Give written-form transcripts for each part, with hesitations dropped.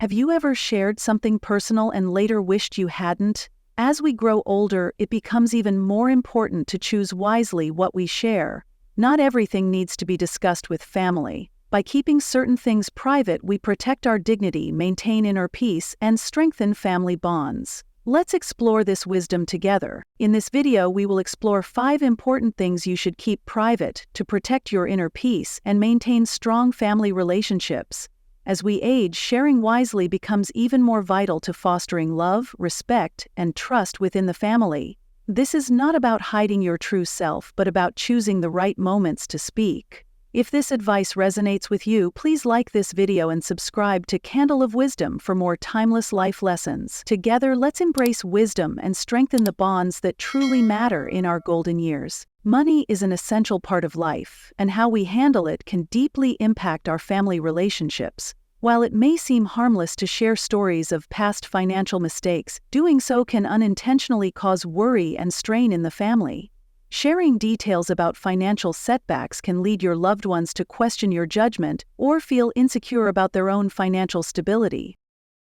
Have you ever shared something personal and later wished you hadn't? As we grow older, it becomes even more important to choose wisely what we share. Not everything needs to be discussed with family. By keeping certain things private, we protect our dignity, maintain inner peace, and strengthen family bonds. Let's explore this wisdom together. In this video, we will explore 5 important things you should keep private to protect your inner peace and maintain strong family relationships. As we age, sharing wisely becomes even more vital to fostering love, respect, and trust within the family. This is not about hiding your true self, but about choosing the right moments to speak. If this advice resonates with you, please like this video and subscribe to Candle of Wisdom for more timeless life lessons. Together, let's embrace wisdom and strengthen the bonds that truly matter in our golden years. Money is an essential part of life, and how we handle it can deeply impact our family relationships. While it may seem harmless to share stories of past financial mistakes, doing so can unintentionally cause worry and strain in the family. Sharing details about financial setbacks can lead your loved ones to question your judgment or feel insecure about their own financial stability.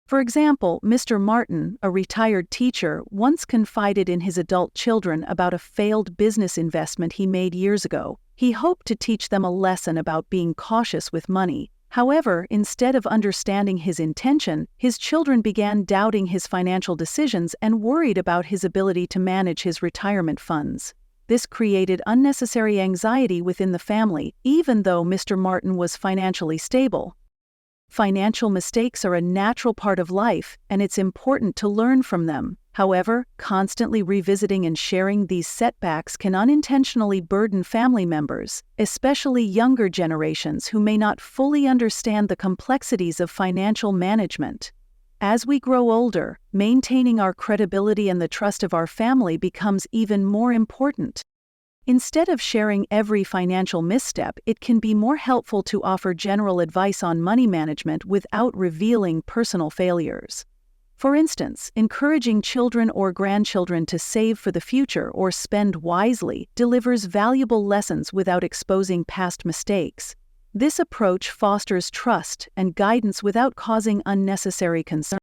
For example, Mr. Martin, a retired teacher, once confided in his adult children about a failed business investment he made years ago. He hoped to teach them a lesson about being cautious with money. However, instead of understanding his intention, his children began doubting his financial decisions and worried about his ability to manage his retirement funds. This created unnecessary anxiety within the family, even though Mr. Martin was financially stable. Financial mistakes are a natural part of life, and it's important to learn from them. However, constantly revisiting and sharing these setbacks can unintentionally burden family members, especially younger generations who may not fully understand the complexities of financial management. As we grow older, maintaining our credibility and the trust of our family becomes even more important. Instead of sharing every financial misstep, it can be more helpful to offer general advice on money management without revealing personal failures. For instance, encouraging children or grandchildren to save for the future or spend wisely delivers valuable lessons without exposing past mistakes. This approach fosters trust and guidance without causing unnecessary concern.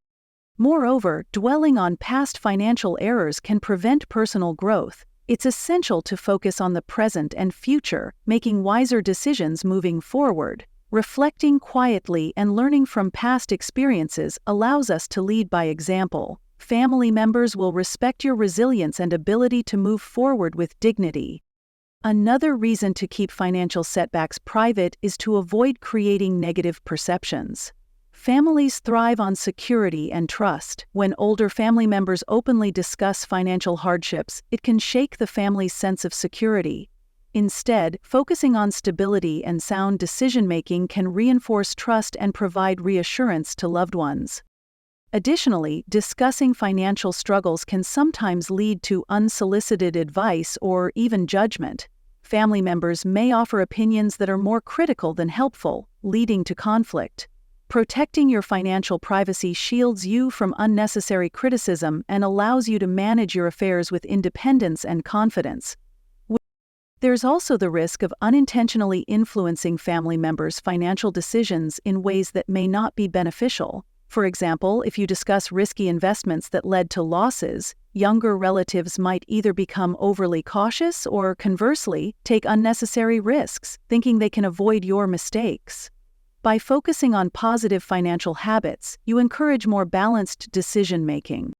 Moreover, dwelling on past financial errors can prevent personal growth. It's essential to focus on the present and future, making wiser decisions moving forward. Reflecting quietly and learning from past experiences allows us to lead by example. Family members will respect your resilience and ability to move forward with dignity. Another reason to keep financial setbacks private is to avoid creating negative perceptions. Families thrive on security and trust. When older family members openly discuss financial hardships, it can shake the family's sense of security. Instead, focusing on stability and sound decision-making can reinforce trust and provide reassurance to loved ones. Additionally, discussing financial struggles can sometimes lead to unsolicited advice or even judgment. Family members may offer opinions that are more critical than helpful, leading to conflict. Protecting your financial privacy shields you from unnecessary criticism and allows you to manage your affairs with independence and confidence. There's also the risk of unintentionally influencing family members' financial decisions in ways that may not be beneficial. For example, if you discuss risky investments that led to losses, younger relatives might either become overly cautious or, conversely, take unnecessary risks, thinking they can avoid your mistakes. By focusing on positive financial habits, you encourage more balanced decision-making.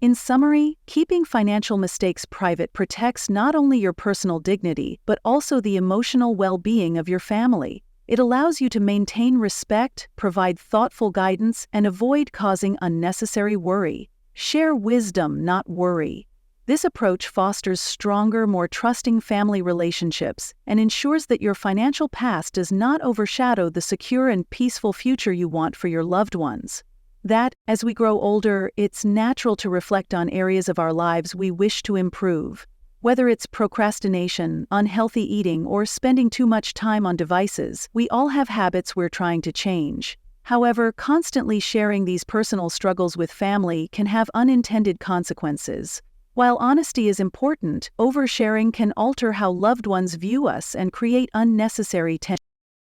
In summary, keeping financial mistakes private protects not only your personal dignity, but also the emotional well-being of your family. It allows you to maintain respect, provide thoughtful guidance, and avoid causing unnecessary worry. Share wisdom, not worry. This approach fosters stronger, more trusting family relationships and ensures that your financial past does not overshadow the secure and peaceful future you want for your loved ones. As we grow older, it's natural to reflect on areas of our lives we wish to improve. Whether it's procrastination, unhealthy eating, or spending too much time on devices, we all have habits we're trying to change. However, constantly sharing these personal struggles with family can have unintended consequences. While honesty is important, oversharing can alter how loved ones view us and create unnecessary tension.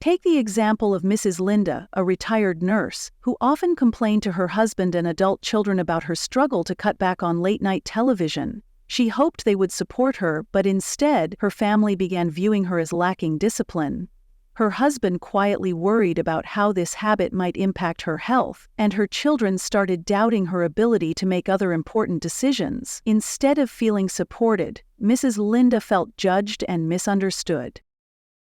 Take the example of Mrs. Linda, a retired nurse, who often complained to her husband and adult children about her struggle to cut back on late-night television. She hoped they would support her, but instead, her family began viewing her as lacking discipline. Her husband quietly worried about how this habit might impact her health, and her children started doubting her ability to make other important decisions. Instead of feeling supported, Mrs. Linda felt judged and misunderstood.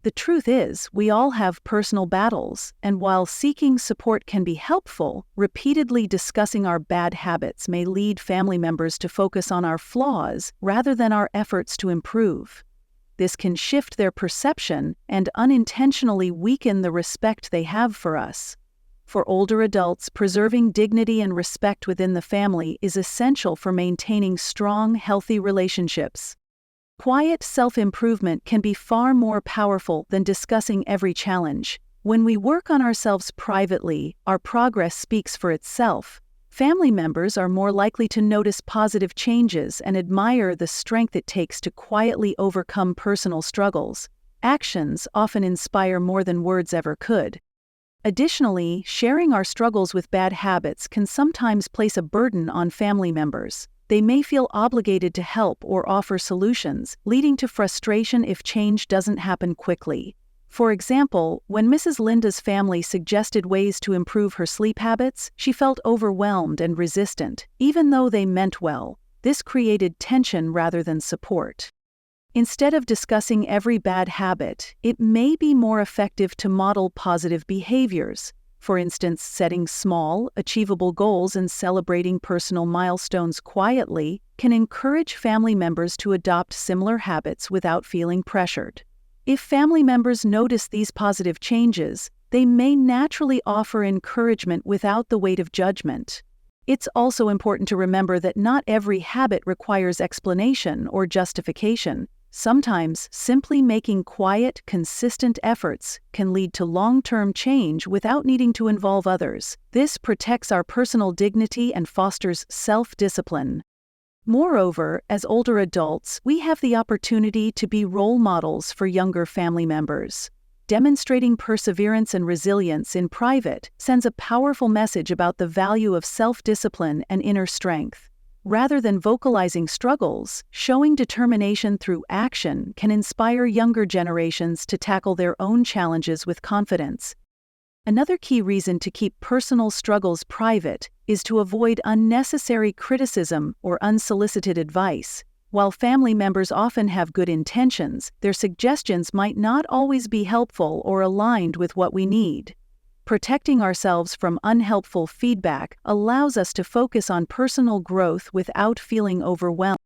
The truth is, we all have personal battles, and while seeking support can be helpful, repeatedly discussing our bad habits may lead family members to focus on our flaws rather than our efforts to improve. This can shift their perception and unintentionally weaken the respect they have for us. For older adults, preserving dignity and respect within the family is essential for maintaining strong, healthy relationships. Quiet self-improvement can be far more powerful than discussing every challenge. When we work on ourselves privately, our progress speaks for itself. Family members are more likely to notice positive changes and admire the strength it takes to quietly overcome personal struggles. Actions often inspire more than words ever could. Additionally, sharing our struggles with bad habits can sometimes place a burden on family members. They may feel obligated to help or offer solutions, leading to frustration if change doesn't happen quickly. For example, when Mrs. Linda's family suggested ways to improve her sleep habits, she felt overwhelmed and resistant, even though they meant well. This created tension rather than support. Instead of discussing every bad habit, it may be more effective to model positive behaviors. For instance, setting small, achievable goals and celebrating personal milestones quietly can encourage family members to adopt similar habits without feeling pressured. If family members notice these positive changes, they may naturally offer encouragement without the weight of judgment. It's also important to remember that not every habit requires explanation or justification. Sometimes, simply making quiet, consistent efforts can lead to long-term change without needing to involve others. This protects our personal dignity and fosters self-discipline. Moreover, as older adults, we have the opportunity to be role models for younger family members. Demonstrating perseverance and resilience in private sends a powerful message about the value of self-discipline and inner strength. Rather than vocalizing struggles, showing determination through action can inspire younger generations to tackle their own challenges with confidence. Another key reason to keep personal struggles private is to avoid unnecessary criticism or unsolicited advice. While family members often have good intentions, their suggestions might not always be helpful or aligned with what we need. Protecting ourselves from unhelpful feedback allows us to focus on personal growth without feeling overwhelmed.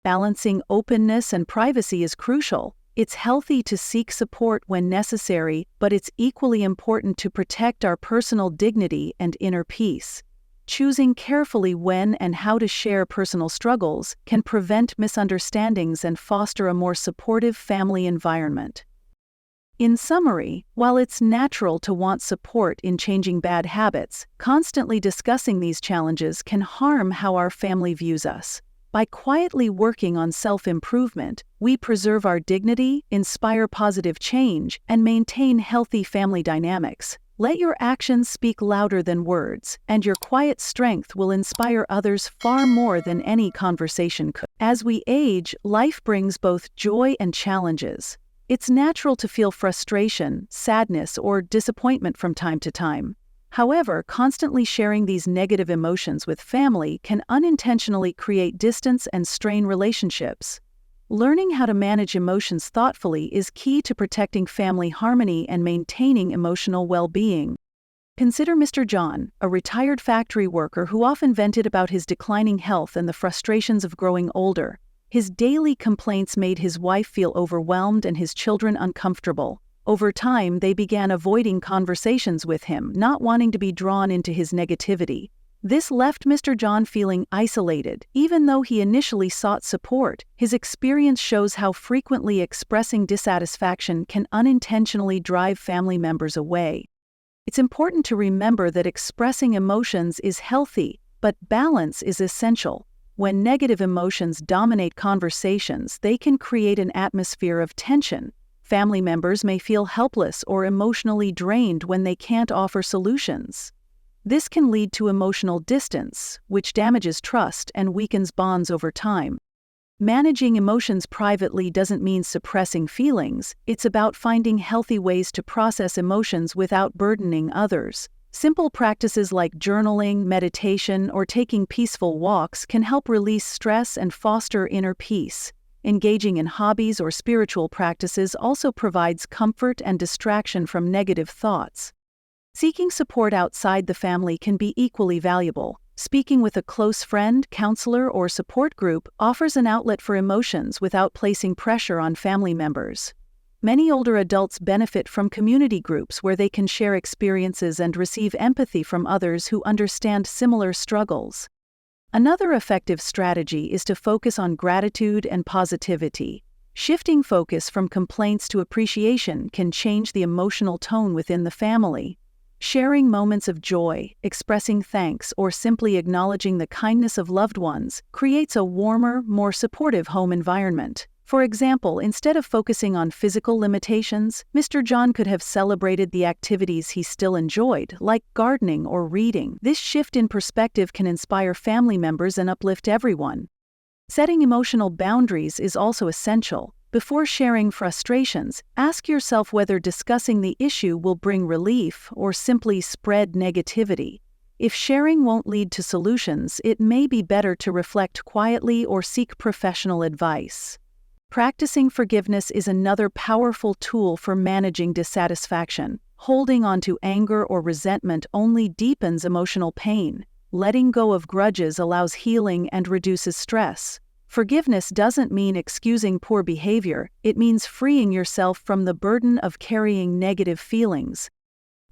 Balancing openness and privacy is crucial. It's healthy to seek support when necessary, but it's equally important to protect our personal dignity and inner peace. Choosing carefully when and how to share personal struggles can prevent misunderstandings and foster a more supportive family environment. In summary, while it's natural to want support in changing bad habits, constantly discussing these challenges can harm how our family views us. By quietly working on self-improvement, we preserve our dignity, inspire positive change, and maintain healthy family dynamics. Let your actions speak louder than words, and your quiet strength will inspire others far more than any conversation could. As we age, life brings both joy and challenges. It's natural to feel frustration, sadness, or disappointment from time to time. However, constantly sharing these negative emotions with family can unintentionally create distance and strain relationships. Learning how to manage emotions thoughtfully is key to protecting family harmony and maintaining emotional well-being. Consider Mr. John, a retired factory worker who often vented about his declining health and the frustrations of growing older. His daily complaints made his wife feel overwhelmed and his children uncomfortable. Over time, they began avoiding conversations with him, not wanting to be drawn into his negativity. This left Mr. John feeling isolated, even though he initially sought support. His experience shows how frequently expressing dissatisfaction can unintentionally drive family members away. It's important to remember that expressing emotions is healthy, but balance is essential. When negative emotions dominate conversations, they can create an atmosphere of tension. Family members may feel helpless or emotionally drained when they can't offer solutions. This can lead to emotional distance, which damages trust and weakens bonds over time. Managing emotions privately doesn't mean suppressing feelings, it's about finding healthy ways to process emotions without burdening others. Simple practices like journaling, meditation, or taking peaceful walks can help release stress and foster inner peace. Engaging in hobbies or spiritual practices also provides comfort and distraction from negative thoughts. Seeking support outside the family can be equally valuable. Speaking with a close friend, counselor, or support group offers an outlet for emotions without placing pressure on family members. Many older adults benefit from community groups where they can share experiences and receive empathy from others who understand similar struggles. Another effective strategy is to focus on gratitude and positivity. Shifting focus from complaints to appreciation can change the emotional tone within the family. Sharing moments of joy, expressing thanks, or simply acknowledging the kindness of loved ones creates a warmer, more supportive home environment. For example, instead of focusing on physical limitations, Mr. John could have celebrated the activities he still enjoyed, like gardening or reading. This shift in perspective can inspire family members and uplift everyone. Setting emotional boundaries is also essential. Before sharing frustrations, ask yourself whether discussing the issue will bring relief or simply spread negativity. If sharing won't lead to solutions, it may be better to reflect quietly or seek professional advice. Practicing forgiveness is another powerful tool for managing dissatisfaction. Holding on to anger or resentment only deepens emotional pain. Letting go of grudges allows healing and reduces stress. Forgiveness doesn't mean excusing poor behavior, it means freeing yourself from the burden of carrying negative feelings.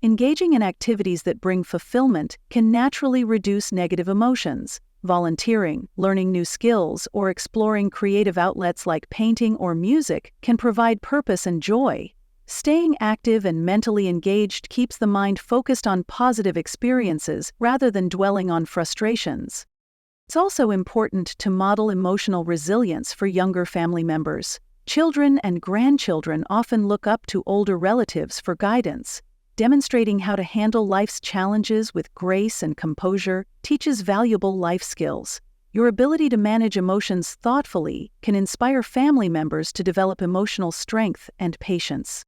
Engaging in activities that bring fulfillment can naturally reduce negative emotions. Volunteering, learning new skills, or exploring creative outlets like painting or music can provide purpose and joy. Staying active and mentally engaged keeps the mind focused on positive experiences rather than dwelling on frustrations. It's also important to model emotional resilience for younger family members. Children and grandchildren often look up to older relatives for guidance. Demonstrating how to handle life's challenges with grace and composure teaches valuable life skills. Your ability to manage emotions thoughtfully can inspire family members to develop emotional strength and patience.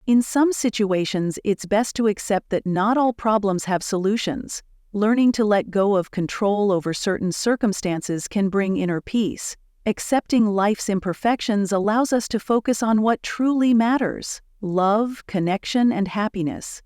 In some situations, it's best to accept that not all problems have solutions. Learning to let go of control over certain circumstances can bring inner peace. Accepting life's imperfections allows us to focus on what truly matters: love, connection, and happiness.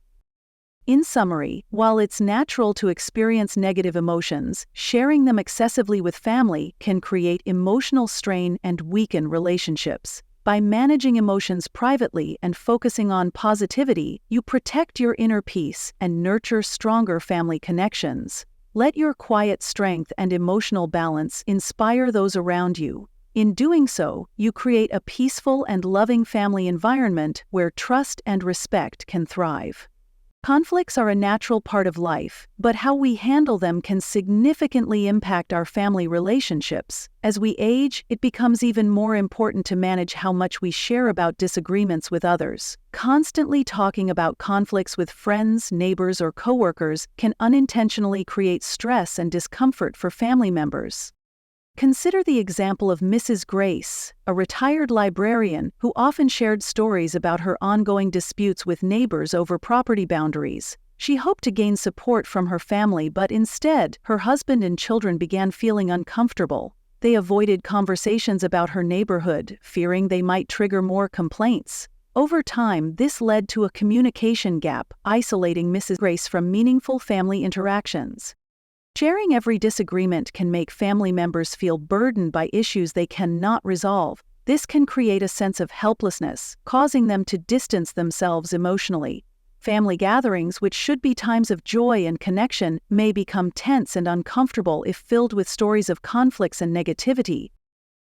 In summary, while it's natural to experience negative emotions, sharing them excessively with family can create emotional strain and weaken relationships. By managing emotions privately and focusing on positivity, you protect your inner peace and nurture stronger family connections. Let your quiet strength and emotional balance inspire those around you. In doing so, you create a peaceful and loving family environment where trust and respect can thrive. Conflicts are a natural part of life, but how we handle them can significantly impact our family relationships. As we age, it becomes even more important to manage how much we share about disagreements with others. Constantly talking about conflicts with friends, neighbors, or coworkers can unintentionally create stress and discomfort for family members. Consider the example of Mrs. Grace, a retired librarian who often shared stories about her ongoing disputes with neighbors over property boundaries. She hoped to gain support from her family, but instead, her husband and children began feeling uncomfortable. They avoided conversations about her neighborhood, fearing they might trigger more complaints. Over time, this led to a communication gap, isolating Mrs. Grace from meaningful family interactions. Sharing every disagreement can make family members feel burdened by issues they cannot resolve. This can create a sense of helplessness, causing them to distance themselves emotionally. Family gatherings, which should be times of joy and connection, may become tense and uncomfortable if filled with stories of conflicts and negativity.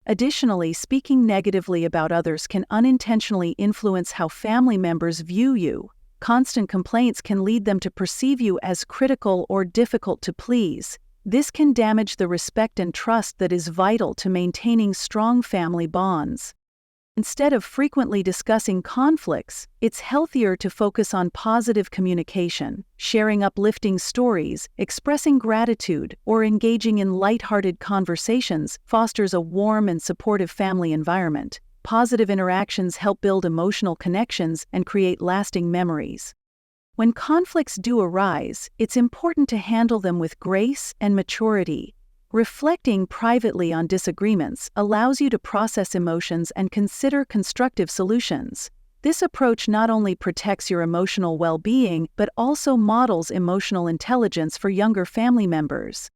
Additionally, speaking negatively about others can unintentionally influence how family members view you. Constant complaints can lead them to perceive you as critical or difficult to please. This can damage the respect and trust that is vital to maintaining strong family bonds. Instead of frequently discussing conflicts, it's healthier to focus on positive communication, sharing uplifting stories, expressing gratitude, or engaging in lighthearted conversations fosters a warm and supportive family environment. Positive interactions help build emotional connections and create lasting memories. When conflicts do arise, it's important to handle them with grace and maturity. Reflecting privately on disagreements allows you to process emotions and consider constructive solutions. This approach not only protects your emotional well-being but also models emotional intelligence for younger family members.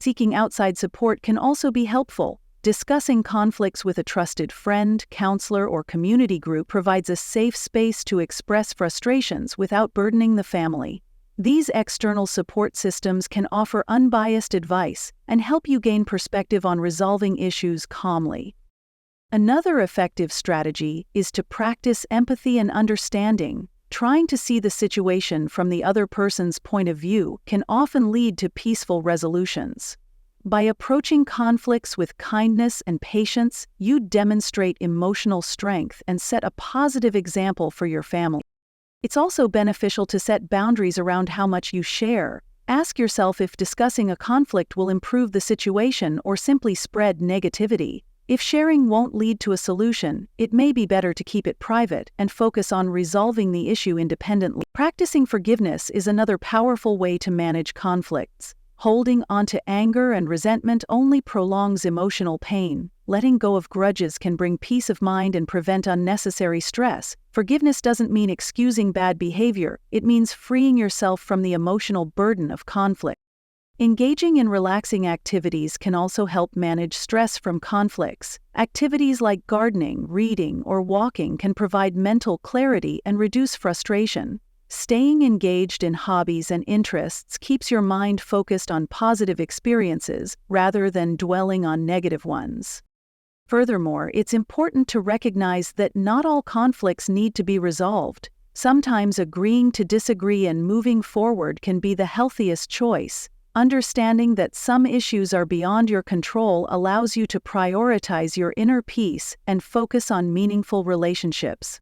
Seeking outside support can also be helpful. Discussing conflicts with a trusted friend, counselor, or community group provides a safe space to express frustrations without burdening the family. These external support systems can offer unbiased advice and help you gain perspective on resolving issues calmly. Another effective strategy is to practice empathy and understanding. Trying to see the situation from the other person's point of view can often lead to peaceful resolutions. By approaching conflicts with kindness and patience, you demonstrate emotional strength and set a positive example for your family. It's also beneficial to set boundaries around how much you share. Ask yourself if discussing a conflict will improve the situation or simply spread negativity. If sharing won't lead to a solution, it may be better to keep it private and focus on resolving the issue independently. Practicing forgiveness is another powerful way to manage conflicts. Holding onto anger and resentment only prolongs emotional pain. Letting go of grudges can bring peace of mind and prevent unnecessary stress. Forgiveness doesn't mean excusing bad behavior, it means freeing yourself from the emotional burden of conflict. Engaging in relaxing activities can also help manage stress from conflicts. Activities like gardening, reading, or walking can provide mental clarity and reduce frustration. Staying engaged in hobbies and interests keeps your mind focused on positive experiences rather than dwelling on negative ones. Furthermore, it's important to recognize that not all conflicts need to be resolved. Sometimes agreeing to disagree and moving forward can be the healthiest choice. Understanding that some issues are beyond your control allows you to prioritize your inner peace and focus on meaningful relationships.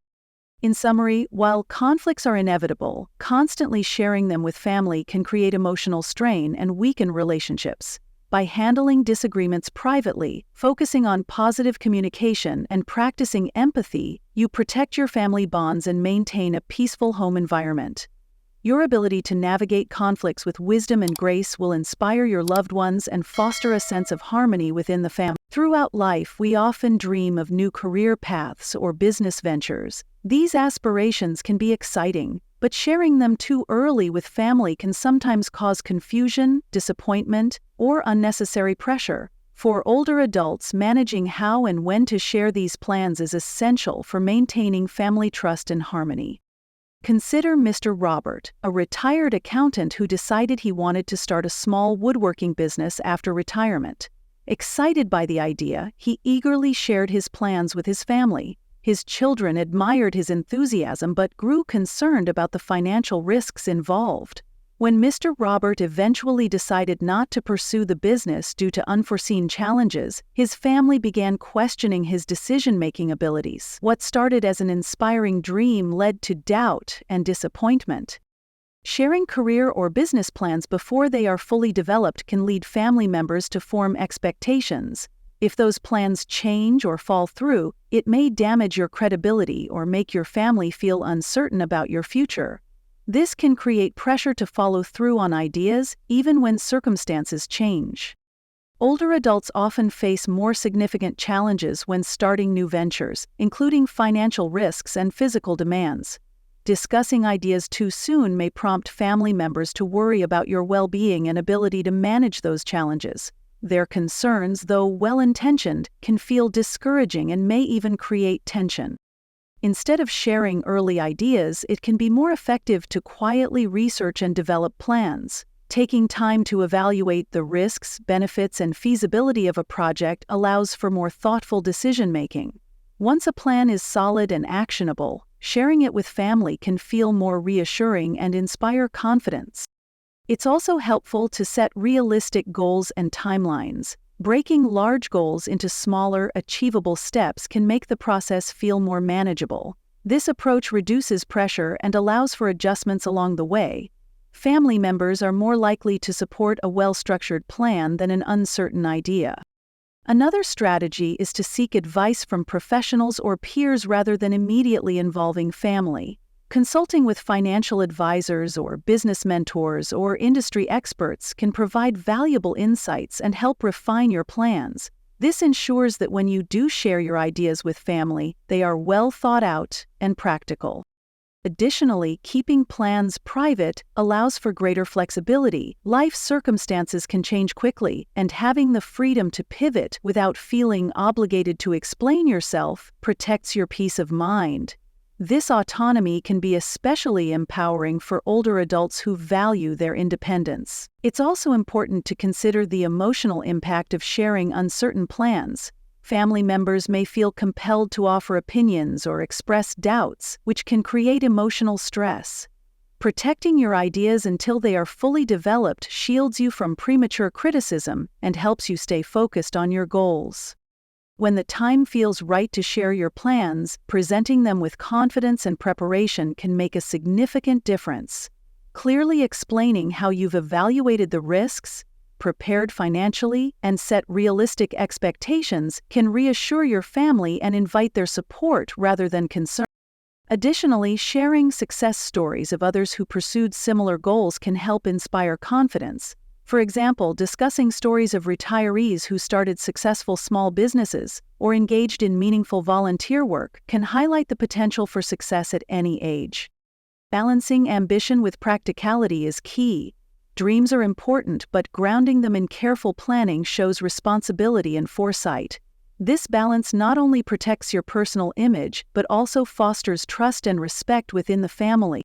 In summary, while conflicts are inevitable, constantly sharing them with family can create emotional strain and weaken relationships. By handling disagreements privately, focusing on positive communication, and practicing empathy, you protect your family bonds and maintain a peaceful home environment. Your ability to navigate conflicts with wisdom and grace will inspire your loved ones and foster a sense of harmony within the family. Throughout life, we often dream of new career paths or business ventures. These aspirations can be exciting, but sharing them too early with family can sometimes cause confusion, disappointment, or unnecessary pressure. For older adults, managing how and when to share these plans is essential for maintaining family trust and harmony. Consider Mr. Robert, a retired accountant who decided he wanted to start a small woodworking business after retirement. Excited by the idea, he eagerly shared his plans with his family. His children admired his enthusiasm but grew concerned about the financial risks involved. When Mr. Robert eventually decided not to pursue the business due to unforeseen challenges, his family began questioning his decision-making abilities. What started as an inspiring dream led to doubt and disappointment. Sharing career or business plans before they are fully developed can lead family members to form expectations. If those plans change or fall through, it may damage your credibility or make your family feel uncertain about your future. This can create pressure to follow through on ideas, even when circumstances change. Older adults often face more significant challenges when starting new ventures, including financial risks and physical demands. Discussing ideas too soon may prompt family members to worry about your well-being and ability to manage those challenges. Their concerns, though well-intentioned, can feel discouraging and may even create tension. Instead of sharing early ideas, it can be more effective to quietly research and develop plans. Taking time to evaluate the risks, benefits, and feasibility of a project allows for more thoughtful decision-making. Once a plan is solid and actionable, sharing it with family can feel more reassuring and inspire confidence. It's also helpful to set realistic goals and timelines. Breaking large goals into smaller, achievable steps can make the process feel more manageable. This approach reduces pressure and allows for adjustments along the way. Family members are more likely to support a well-structured plan than an uncertain idea. Another strategy is to seek advice from professionals or peers rather than immediately involving family. Consulting with financial advisors or business mentors or industry experts can provide valuable insights and help refine your plans. This ensures that when you do share your ideas with family, they are well thought out and practical. Additionally, keeping plans private allows for greater flexibility. Life circumstances can change quickly, and having the freedom to pivot without feeling obligated to explain yourself protects your peace of mind. This autonomy can be especially empowering for older adults who value their independence. It's also important to consider the emotional impact of sharing uncertain plans. Family members may feel compelled to offer opinions or express doubts, which can create emotional stress. Protecting your ideas until they are fully developed shields you from premature criticism and helps you stay focused on your goals. When the time feels right to share your plans, presenting them with confidence and preparation can make a significant difference. Clearly explaining how you've evaluated the risks, prepared financially, and set realistic expectations can reassure your family and invite their support rather than concern. Additionally, sharing success stories of others who pursued similar goals can help inspire confidence. For example, discussing stories of retirees who started successful small businesses or engaged in meaningful volunteer work can highlight the potential for success at any age. Balancing ambition with practicality is key. Dreams are important, but grounding them in careful planning shows responsibility and foresight. This balance not only protects your personal image, but also fosters trust and respect within the family.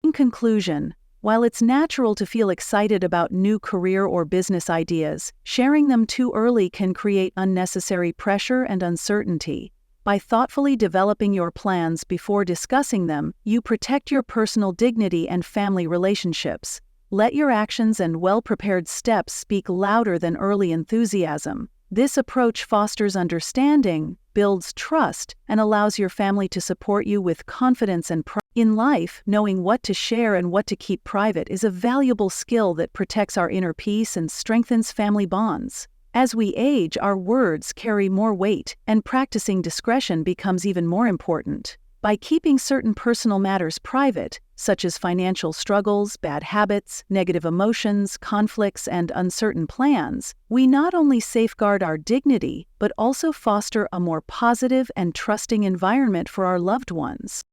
In conclusion, while it's natural to feel excited about new career or business ideas, sharing them too early can create unnecessary pressure and uncertainty. By thoughtfully developing your plans before discussing them, you protect your personal dignity and family relationships. Let your actions and well-prepared steps speak louder than early enthusiasm. This approach fosters understanding, builds trust, and allows your family to support you with confidence and pride. In life, knowing what to share and what to keep private is a valuable skill that protects our inner peace and strengthens family bonds. As we age, our words carry more weight, and practicing discretion becomes even more important. By keeping certain personal matters private, such as financial struggles, bad habits, negative emotions, conflicts, and uncertain plans, we not only safeguard our dignity, but also foster a more positive and trusting environment for our loved ones.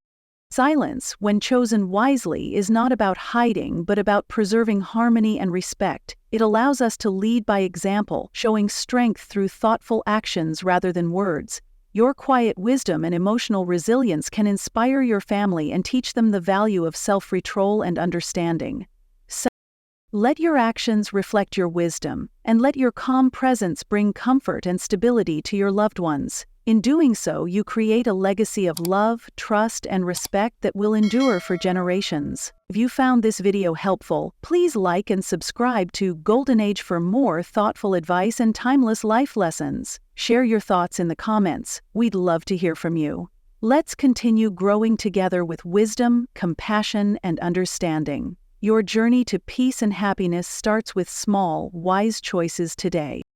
Silence, when chosen wisely, is not about hiding, but about preserving harmony and respect. It allows us to lead by example, showing strength through thoughtful actions rather than words. Your quiet wisdom and emotional resilience can inspire your family and teach them the value of self-control and understanding. So, let your actions reflect your wisdom, and let your calm presence bring comfort and stability to your loved ones. In doing so, you create a legacy of love, trust, and respect that will endure for generations. If you found this video helpful, please like and subscribe to Golden Age for more thoughtful advice and timeless life lessons. Share your thoughts in the comments. We'd love to hear from you. Let's continue growing together with wisdom, compassion, and understanding. Your journey to peace and happiness starts with small, wise choices today.